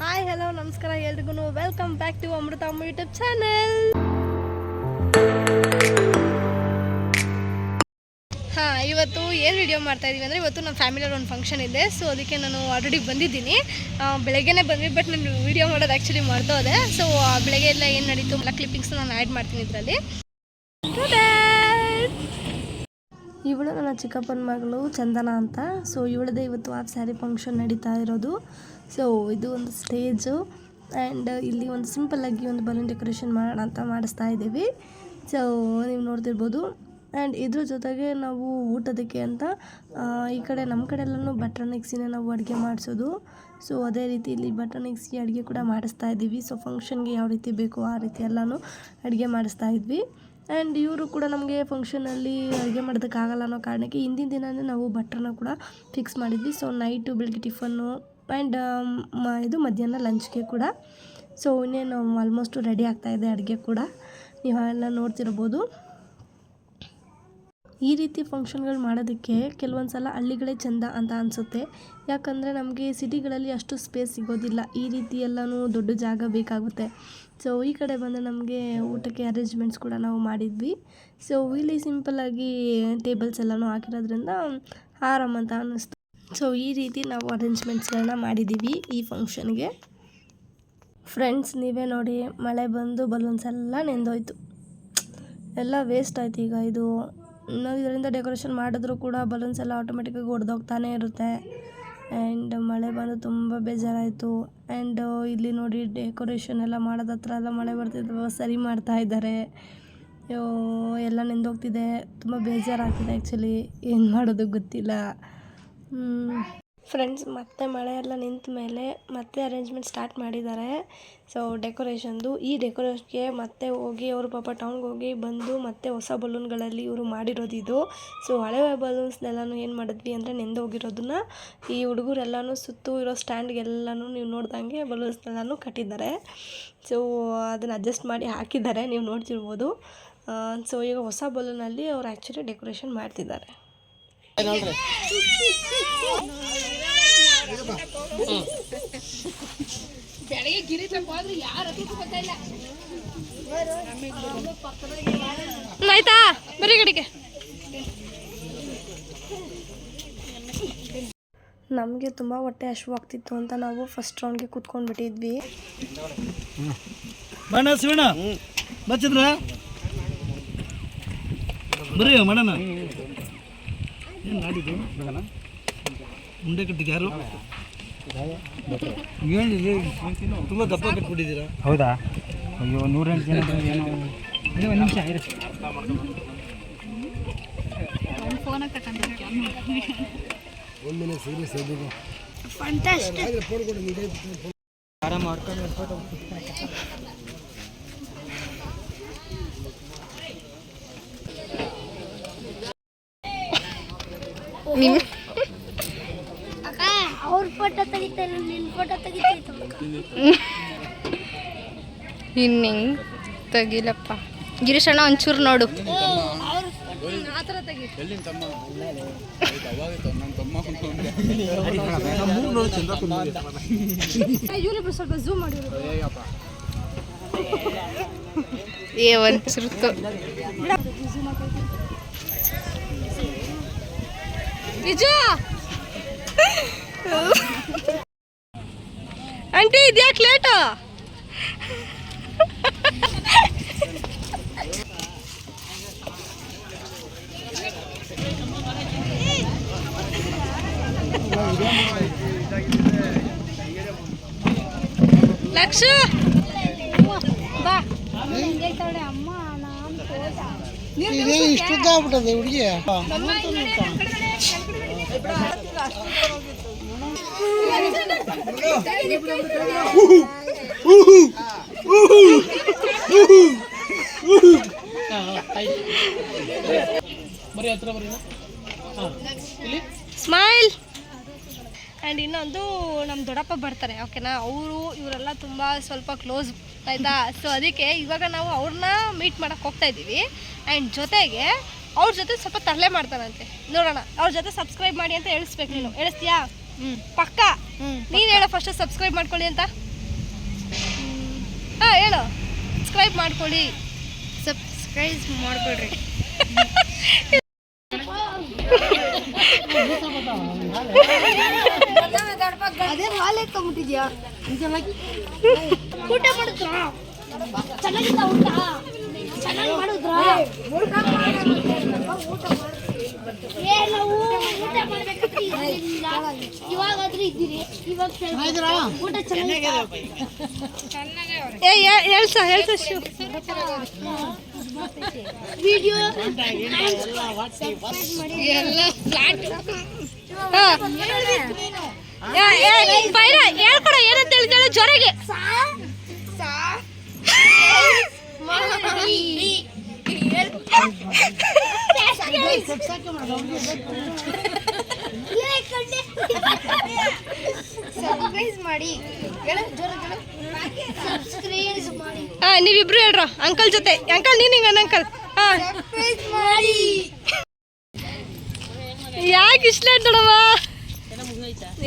Hi hello ನಮಸ್ಕಾರ ಎಲ್ರಿಗೂ welcome back to ಅಮೃತ ಅಮ್ಮ ಯೂಟ್ಯೂಬ್ ಚಾನೆಲ್. ಇವತ್ತು ಏನು ವಿಡಿಯೋ ಮಾಡ್ತಾ ಇದ್ದೀವಿ ಅಂದರೆ ಇವತ್ತು ನಮ್ಮ ಫ್ಯಾಮಿಲಿಯಲ್ಲಿ ಒಂದು ಫಂಕ್ಷನ್ ಇದೆ. ಸೊ ಅದಕ್ಕೆ ನಾನು ಆಲ್ರೆಡಿ ಬಂದಿದ್ದೀನಿ, ಬೆಳಗ್ಗೆನೇ ಬಂದ್ವಿ. ಬಟ್ ನಾನು ವಿಡಿಯೋ ಮಾಡೋದು ಆ್ಯಕ್ಚುಲಿ ಮಾಡ್ದೋದೆ. ಸೊ ಬೆಳಗ್ಗೆ ಎಲ್ಲ ಏನು ನಡೀತು ಎಲ್ಲ ಕ್ಲಿಪ್ಪಿಂಗ್ಸ್ ನಾನು ಆ್ಯಡ್ ಮಾಡ್ತೀನಿ ಇದರಲ್ಲಿ. ಇವಳು ನನ್ನ ಚಿಕ್ಕಪ್ಪನ ಮಗಳು ಚಂದನ ಅಂತ. ಸೊ ಇವಳದೇ ಇವತ್ತು ಹಾಫ್ ಸ್ಯಾರಿ ಫಂಕ್ಷನ್ ನಡೀತಾ ಇರೋದು. ಸೊ ಇದು ಒಂದು ಸ್ಟೇಜು ಆ್ಯಂಡ್ ಇಲ್ಲಿ ಒಂದು ಸಿಂಪಲ್ಲಾಗಿ ಒಂದು ಬಲೂನ್ ಡೆಕೋರೇಷನ್ ಮಾಡೋಣ ಅಂತ ಮಾಡಿಸ್ತಾ ಇದ್ದೀವಿ. ಸೊ ನೀವು ನೋಡ್ತಿರ್ಬೋದು. ಆ್ಯಂಡ್ ಇದ್ರ ಜೊತೆಗೆ ನಾವು ಊಟದಕ್ಕೆ ಅಂತ ಈ ಕಡೆ ನಮ್ಮ ಕಡೆ ಎಲ್ಲನೂ ಬಟರ್ ಮಿಕ್ಸಿನೇ ನಾವು ಅಡುಗೆ ಮಾಡಿಸೋದು. ಸೊ ಅದೇ ರೀತಿ ಇಲ್ಲಿ ಬಟರ್ ಮಿಕ್ಸಿ ಅಡುಗೆ ಕೂಡ ಮಾಡಿಸ್ತಾ ಇದ್ದೀವಿ. ಸೊ ಫಂಕ್ಷನ್ಗೆ ಯಾವ ರೀತಿ ಬೇಕೋ ಆ ರೀತಿ ಎಲ್ಲನೂ ಅಡುಗೆ ಮಾಡಿಸ್ತಾ ಇದ್ವಿ. ಆ್ಯಂಡ್ ಇವರು ಕೂಡ ನಮಗೆ ಫಂಕ್ಷನಲ್ಲಿ ಅಡುಗೆ ಮಾಡೋದಕ್ಕಾಗಲ್ಲ ಅನ್ನೋ ಕಾರಣಕ್ಕೆ ಹಿಂದಿನ ದಿನವೇ ನಾವು ಬಟ್ರನ್ನ ಕೂಡ ಫಿಕ್ಸ್ ಮಾಡಿದ್ವಿ. ಸೊ ನೈಟು ಬೆಳಗ್ಗೆ ಟಿಫನ್ನು ಆ್ಯಂಡ್ ಇದು ಮಧ್ಯಾಹ್ನ ಲಂಚ್ಗೆ ಕೂಡ. ಸೊ ಇನ್ನೇನು ಆಲ್ಮೋಸ್ಟು ರೆಡಿ ಆಗ್ತಾಯಿದೆ ಅಡುಗೆ ಕೂಡ, ನೀವೆಲ್ಲ ನೋಡ್ತಿರ್ಬೋದು. ಈ ರೀತಿ ಫಂಕ್ಷನ್ಗಳು ಮಾಡೋದಕ್ಕೆ ಕೆಲವೊಂದು ಸಲ ಹಳ್ಳಿಗಳೇ ಚೆಂದ ಅಂತ ಅನಿಸುತ್ತೆ. ಯಾಕಂದರೆ ನಮಗೆ ಸಿಟಿಗಳಲ್ಲಿ ಅಷ್ಟು ಸ್ಪೇಸ್ ಸಿಗೋದಿಲ್ಲ, ಈ ರೀತಿ ಎಲ್ಲನೂ ದೊಡ್ಡ ಜಾಗ ಬೇಕಾಗುತ್ತೆ. ಸೊ ಈ ಕಡೆ ಬಂದು ನಮಗೆ ಊಟಕ್ಕೆ ಅರೇಂಜ್ಮೆಂಟ್ಸ್ ಕೂಡ ನಾವು ಮಾಡಿದ್ವಿ. ಸೊ ಇಲ್ಲಿ ಸಿಂಪಲ್ಲಾಗಿ ಟೇಬಲ್ಸ್ ಎಲ್ಲನೂ ಹಾಕಿರೋದ್ರಿಂದ ಆರಾಮ್ ಅಂತ ಅನ್ನಿಸ್ತು. ಸೊ ಈ ರೀತಿ ನಾವು ಅರೇಂಜ್ಮೆಂಟ್ಸ್ಗಳನ್ನ ಮಾಡಿದ್ದೀವಿ ಈ ಫಂಕ್ಷನ್ಗೆ. ಫ್ರೆಂಡ್ಸ್ ನೀವೇ ನೋಡಿ, ಮಳೆ ಬಂದು ಬಲೂನ್ಸ್ ಎಲ್ಲ ನೆಂದೋಯ್ತು, ಎಲ್ಲ ವೇಸ್ಟ್ ಆಯ್ತು. ಈಗ ಇದು ನಾವು ಇದರಿಂದ ಡೆಕೋರೇಷನ್ ಮಾಡಿದ್ರೂ ಕೂಡ ಬಲೂನ್ಸ್ ಎಲ್ಲ ಆಟೋಮೆಟಿಕ್ಕಾಗಿ ಒಡೆದೋಗ್ತಾನೆ ಇರುತ್ತೆ. ಆ್ಯಂಡ್ ಮಳೆ ಬಂದು ತುಂಬ ಬೇಜಾರಾಯಿತು. ಆ್ಯಂಡ್ ಇಲ್ಲಿ ನೋಡಿ ಡೆಕೋರೇಷನ್ ಎಲ್ಲ ಮಾಡೋದ ಹತ್ರ ಎಲ್ಲ ಮಳೆ ಬರ್ತಿದ್ವು, ಸರಿ ಮಾಡ್ತಾ ಇದ್ದಾರೆ. ಎಲ್ಲ ನೆಂದೋಗ್ತಿದೆ, ತುಂಬ ಬೇಜಾರಾಗ್ತಿದೆ ಆ್ಯಕ್ಚುಲಿ. ಏನು ಮಾಡೋದು ಗೊತ್ತಿಲ್ಲ. ಫ್ರೆಂಡ್ಸ್ ಮತ್ತೆ ಮಳೆ ಎಲ್ಲ ನಿಂತ ಮೇಲೆ ಮತ್ತೆ ಅರೇಂಜ್ಮೆಂಟ್ ಸ್ಟಾರ್ಟ್ ಮಾಡಿದ್ದಾರೆ. ಸೊ ಡೆಕೋರೇಷನ್ದು ಈ ಡೆಕೋರೇಷನ್ಗೆ ಮತ್ತೆ ಹೋಗಿ ಅವರು ಪಾಪ ಟೌನ್ಗೆ ಹೋಗಿ ಬಂದು ಮತ್ತೆ ಹೊಸ ಬಲೂನ್ಗಳಲ್ಲಿ ಇವರು ಮಾಡಿರೋದು ಇದು. ಸೊ ಹಳೆ ಬಲೂನ್ಸ್ನೆಲ್ಲನೂ ಏನು ಮಾಡಿದ್ವಿ ಅಂದರೆ ನೆಂದೋಗಿರೋದನ್ನ ಈ ಹುಡುಗರೆಲ್ಲನೂ ಸುತ್ತು ಇರೋ ಸ್ಟ್ಯಾಂಡ್ಗೆಲ್ಲನೂ ನೀವು ನೋಡ್ದಂಗೆ ಬಲೂನ್ಸ್ನೆಲ್ಲನೂ ಕಟ್ಟಿದ್ದಾರೆ. ಸೊ ಅದನ್ನು ಅಡ್ಜಸ್ಟ್ ಮಾಡಿ ಹಾಕಿದ್ದಾರೆ, ನೀವು ನೋಡ್ತಿರ್ಬೋದು. ಸೊ ಈಗ ಹೊಸ ಬಲೂನಲ್ಲಿ ಅವ್ರು ಆ್ಯಕ್ಚುಲಿ ಡೆಕೋರೇಷನ್ ಮಾಡ್ತಿದ್ದಾರೆ. ಬೆಳಗ್ಗೆ ಗಿರಿ ತಪ್ಪಾದ್ರೆ ಯಾರು ಗೊತ್ತಾಯಿಲ್ಲ ಆಯ್ತಾ, ಬರೀ ಕಡೆಗೆ. ನಮಗೆ ತುಂಬ ಹೊಟ್ಟೆ ಹಸಿವಾಗ್ತಿತ್ತು ಅಂತ ನಾವು ಫಸ್ಟ್ ರೌಂಡ್ಗೆ ಕೂತ್ಕೊಂಡ್ಬಿಟ್ಟಿದ್ವಿ. ಬರೀ ಮಾಡೋಣ. ಏನು ನಾಡಿದ್ದು ಮುಂಡೆ ಕಟ್ಟಿಗೆ ಯಾರು ಹೇಳಿದೆ, ತುಂಬ ದಪ್ಪ ಕಟ್ಬಿಟ್ಟಿದ್ದೀರಾ? ಹೌದಾ? ಅಯ್ಯೋ 108 ಜನ ಏನೋ. ಒಂದು ನಿಮಿಷ ಇರಿ. ಒಂದಿನ ಸೀರಿಯಸ್ ಆಗಿದೆ. ಆರಾಮ ಮಾಡ್ಕೊಂಡು ಫೋಟೋ ಅವ್ರ ಫೋಟೋ ತೆಗಿತಾರೆ, ನಿನ್ನ ಫೋಟೋ ತೆಗಿತೈತೆ. ಇನ್ನಿಂಗ್ ತೆಗಿಲಪ್ಪ ಗಿರೀಶಣ್ಣ, ಒಂಚೂರು ನೋಡು. ಸ್ವಲ್ಪ ಝೂಮ್ ಮಾಡಿರೋ ಒಂಚೂರು ನಿಜ. ಆಂಟಿ ಇದ್ಯಾಕೆ ಲೇಟು? ಲಕ್ಷ ಬಾ. ಅಮ್ಮ ಇಷ್ಟುದ್ದಾಗ್ಬಿಟ್ಟದೆ ಹುಡುಗಿ. ಸ್ಮೈಲ್. ಆ್ಯಂಡ್ ಇನ್ನೊಂದು ನಮ್ಮ ದೊಡ್ಡಪ್ಪ ಬರ್ತಾರೆ, ಓಕೆನಾ. ಇವರೆಲ್ಲ ತುಂಬ ಸ್ವಲ್ಪ ಕ್ಲೋಸ್ ಆಯಿತಾ. ಸೊ ಅದಕ್ಕೆ ಇವಾಗ ನಾವು ಅವ್ರನ್ನ ಮೀಟ್ ಮಾಡೋಕ್ಕೆ ಹೋಗ್ತಾ ಇದ್ದೀವಿ. ಆ್ಯಂಡ್ ಜೊತೆಗೆ ಅವ್ರ ಜೊತೆ ಸ್ವಲ್ಪ ತರಲೆ ಮಾಡ್ತಾನಂತೆ, ನೋಡೋಣ. ಅವ್ರ ಜೊತೆ ಸಬ್ಸ್ಕ್ರೈಬ್ ಮಾಡಿ ಅಂತ ಹೇಳಿಸ್ಬೇಕು. ನೀನು ಹೇಳಿಸ್ತೀಯಾ? ಪಕ್ಕ. ನೀನು ಹೇಳೋ ಫಸ್ಟ್ ಸಬ್ಸ್ಕ್ರೈಬ್ ಮಾಡ್ಕೊಳ್ಳಿ ಅಂತ. ಹಾಂ ಹೇಳು, ಸಬ್ಸ್ಕ್ರೈಬ್ ಮಾಡ್ಕೊಳ್ಳಿ. ಸಬ್ಸ್ಕ್ರೈಬ್ ಮಾಡ್ಕೊಡ್ರಿ. ಅದೇ ಹಾಲು ಎತ್ಕೊಂಡ್ಬಿಟ್ಟಿದ್ಯಾ? ಊಟ ಮಾಡಿದ್ರ? ಚೆನ್ನಾಗಿತ್ತ ಊಟ? ಚೆನ್ನಾಗಿ ಮಾಡಿದ್ರ? ನಾವು ಊಟ ಮಾಡ್ಬೇಕಾದ್ರೆ ಇರ್ಲಿಲ್ಲ. ಇವಾಗಾದ್ರೂ ಇದ್ದೀರಿ. ಇವಾಗ ಊಟ ಚೆನ್ನಾಗಿದೆ. ಹೇಳ್ಸ ಶಿವ ವಿಡಿಯೋ ಹೇಳ್ಕೊಡ ಏನಂತ ಹೇಳ್ತಾಳೆ ಜೊರೆಗೆ. ಸಬ್ಸ್ಕ್ರೈಬ್ ಮಾಡಿ. ಸಬ್ಸ್ಕ್ರೈಬ್ ಮಾಡಿ. ನೀವಿಬ್ರು ಹೇಳ್ರ ಅಂಕಲ್ ಜೊತೆ. ಅಂಕಲ್ ನೀನು ಹಿಂಗ ಅಂಕಲ್. ಸಬ್ಸ್ಕ್ರೈಬ್ ಮಾಡಿ. ಯಾಕೆ ಇಷ್ಟ ನೋಡಮ್ಮ,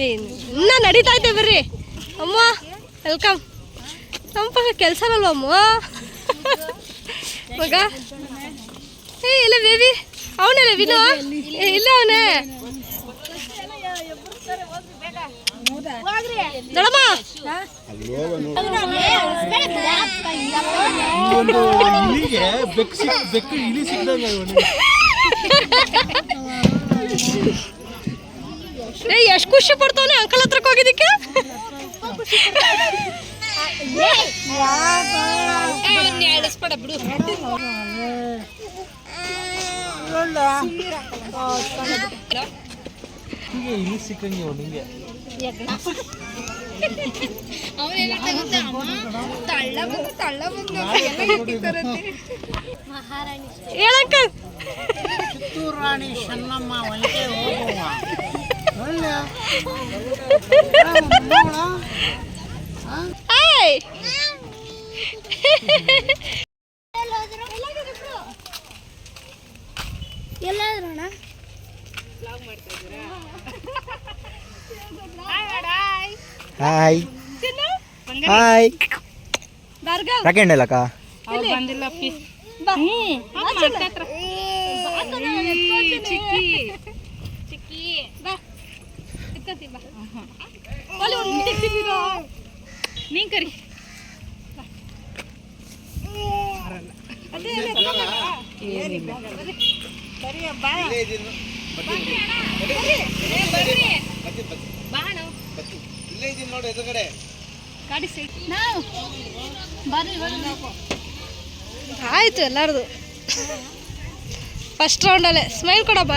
ಇನ್ನ ನಡೀತಾ ಐತೆ ಬರ್ರಿ. ಅಮ್ಮ ವೆಲ್ಕಮ್. ನಮ್ಮ ಕೆಲಸ ಅಲ್ವಮ್ಮ ಮಗ. ಇಲ್ಲ ಬೇಬಿ, ಅವನಲ್ಲ ವಿನೋ. ಇಲ್ಲ ಅವನೇ ದೊಡಮ್ಮ. ಬೆಕ್ಕು ಇಲಿ ಸಿಕ್ಕಿದಂಗ ಎಷ್ಟು ಖುಷಿ ಪಡ್ತಾವನೆ ಅಂಕಲ್ ಹತ್ರಕ್ಕೆ ಹೋಗಿದ್ದಕ್ಕೆ. ಬಿಡು ಇಲಿ ಸಿಕ್ಕಂಗೆ ನಿಂಗೆ. ಹೇಳಕ್ಕ ಕಿತ್ತೂರು ರಾಣಿ ಚೆನ್ನಮ್ಮ ವಂಕೆ ಹೋಗುವ ಒಳ್ಳೆ ಎಲ್ಲಾದ್ರಣ ಹಾಯ್ ಹಾಯ್ ಭಾರ್ಗವ್ ರಾಕೆಂಡ್ ಅಲ್ಲಕ್ಕ ಬಂದಿಲ್ಲ ಅಪ್ಪಿ. ಬಾ ಚಿಕ್ಕಿ ಚಿಕ್ಕಿ ಬಾ ಇಕ್ಕತ್ತಿ ಬಾ. ಅಲ್ಲಿ ಒಂದು ಮುಟ್ಟಿಸಿದಿರೋ ನೀನ್ ಕರಿ. ಅದೇ ಏನಿಲ್ಲ ಬರೀ ಬಾ ನೋಡಿ ಎದುರುಗಡೆ ಗಾಡಿ ಸೈಡ್ ನಾವು ಬರ್ರಿ. ಆಯ್ತು ಎಲ್ಲಾರ್ದು ಫಸ್ಟ್ ರೌಂಡಲ್ಲೇ. ಸ್ಮೈಲ್ ಕೊಡಮ್ಮ.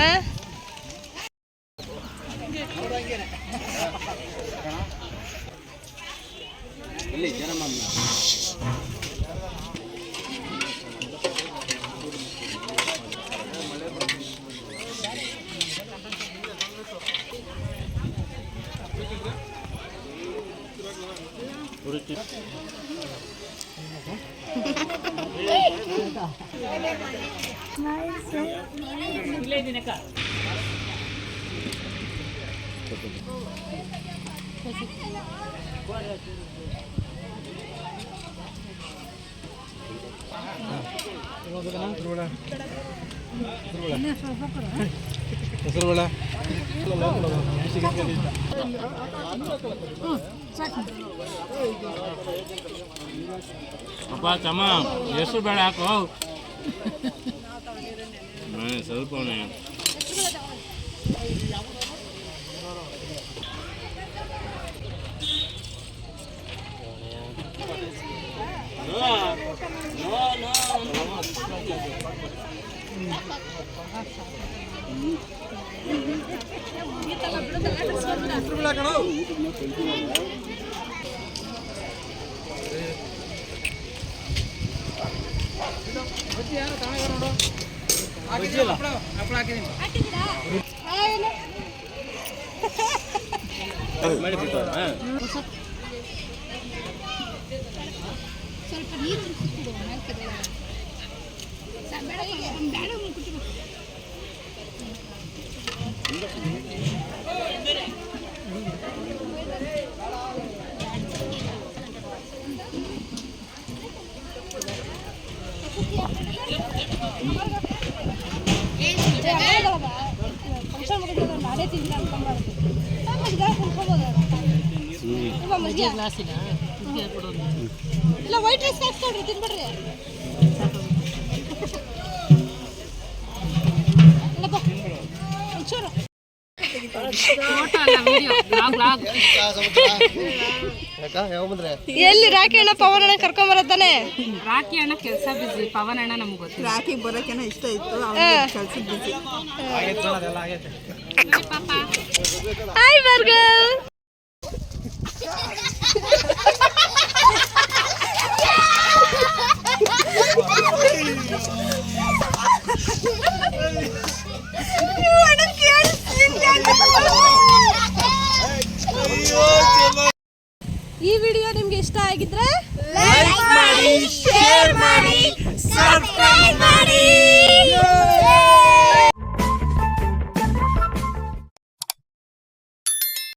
ಅಪ್ಪ ತಮ್ಮ ಹೆಸರು ಬೇಡ ಹಾಕು. ಸ್ವಲ್ಪನೇ ಸ್ವಲ್ಪ ನೀರು ಫಂಕ್ಷನ್ ಮುಗಿದ್ರೆ ಮಾಡೇ ತಿಂದಿಲ್ಲ ಅನ್ಕೊಂಬಾರ್ದು ಮಜ್ಜಿಗೆ ಕುಡ್ಕೊಬೋದು ಮಜ್ಜಿಗೆ ಇಲ್ಲ ವೈಟ್ ರೈಸ್ ಹಾಕ್ಸ್ಕೊಡ್ರಿ ತಿನ್ಬಿಡ್ರಿ ಇಲ್ಲಪ್ಪ ಒಂಚೂರು ಎಲ್ಲಿ ರಾಕಿ ಅಣ್ಣ ಪವನ್ ಅಣ್ಣ ಕರ್ಕೊಂಬರತ್ತಾನೆ ರಾಖಿ ಅಣ್ಣ ಕೆಲಸ ಬಿಸಿ ಪವನ್ ಅಣ್ಣ ನಮ್ಗೆ ಗೊತ್ತಿಲ್ಲ ರಾಖಿ ಬರೋಕೆನ ಇಷ್ಟ ಇತ್ತು ಕೆಲ್ಸದ ಬಿಸಿ ಹಾಯ್ ಬರ್ಗಲ್ ಈ ವಿಡಿಯೋ ನಿಮ್ಗೆ ಇಷ್ಟ ಆಗಿದ್ರೆ ಲೈಕ್ ಮಾಡಿ ಶೇರ್ ಮಾಡಿ ಸಬ್ಸ್ಕ್ರೈಬ್